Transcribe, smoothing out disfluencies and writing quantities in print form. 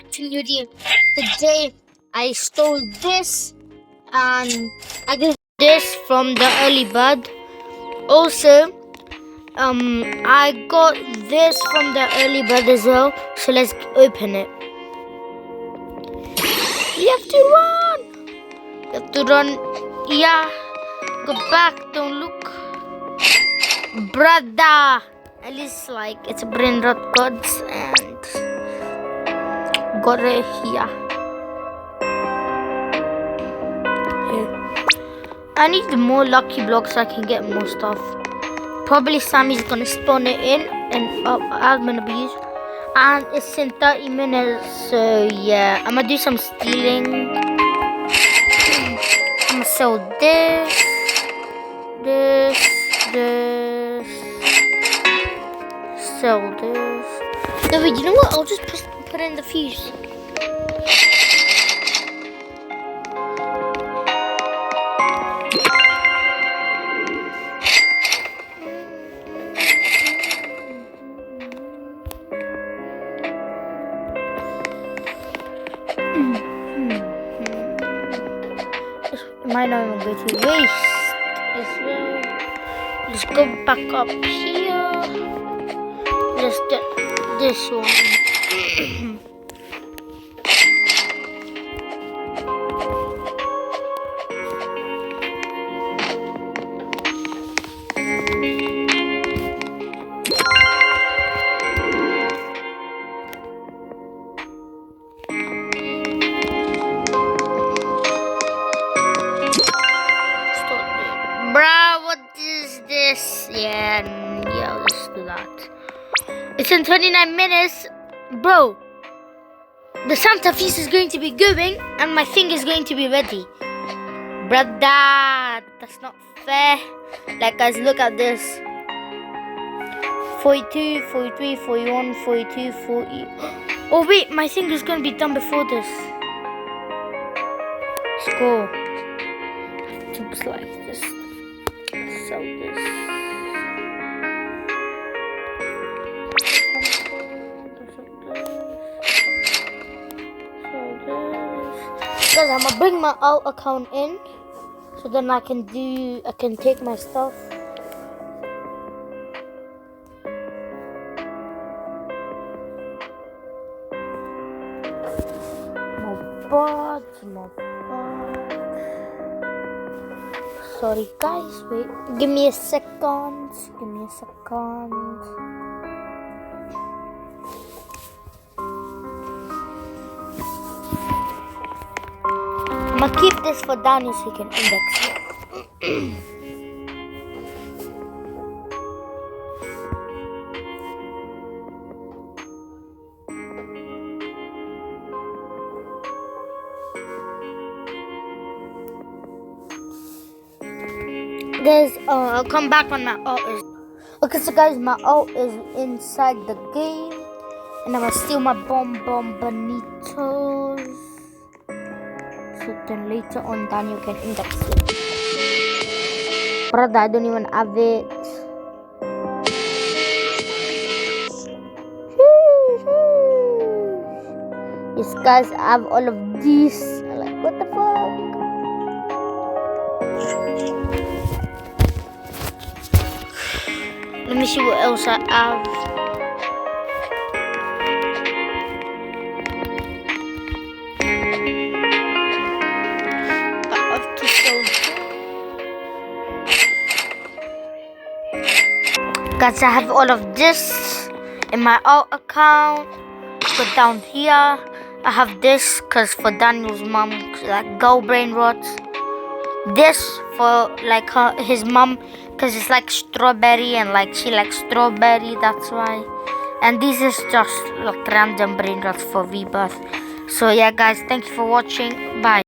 back to Muti. Today I stole this and I got this from the early bird. Also, I got this from the early bird as well. So let's open it. You have to run. You have to run. Yeah. Go back. Don't look. Brother. At least like it's a brain rot gods and got it here. I need more lucky blocks so I can get more stuff. Probably Sammy's gonna spawn it in and I'm gonna be used. And it's in 30 minutes, so yeah, I'm gonna do some stealing. I'm gonna sell this. Sell this. No, wait, you know what? I'll just put in the fuse. Might not even go to waste as well. Let's go back up here. Let's get this one. Bruh, what is this? Yeah, let's do that. It's in 29 minutes. Bro, the Santa Feast is going to be going and my thing is going to be ready. Brother, that's not fair. Like, guys, look at this. 42, 43, 41, 42, 40. Oh, wait, my thing is going to be done before this. Let's go. Just like this. Sell this. Guys, I'm gonna bring my alt account in so then I can take my stuff. My bot. Sorry guys, wait. Give me a second. I'm gonna keep this for Danny so he can index it. Guys, I'll come back when my alt is. Okay, so guys, my alt is inside the game, and I'm gonna steal my bonitos. So then later on, Daniel can index it. Brother, I don't even have it. Yes, guys, I have all of these. I'm like, what the fuck? Let me see what else I have. I have to sell. Guys, I have all of this in my alt account. But down here, I have this because for Daniel's mom, like go brain rot. This for like his mom because it's like strawberry and like she likes strawberry, that's why. And this is just like random brain rots for rebirth. So yeah guys, thank you for watching. Bye.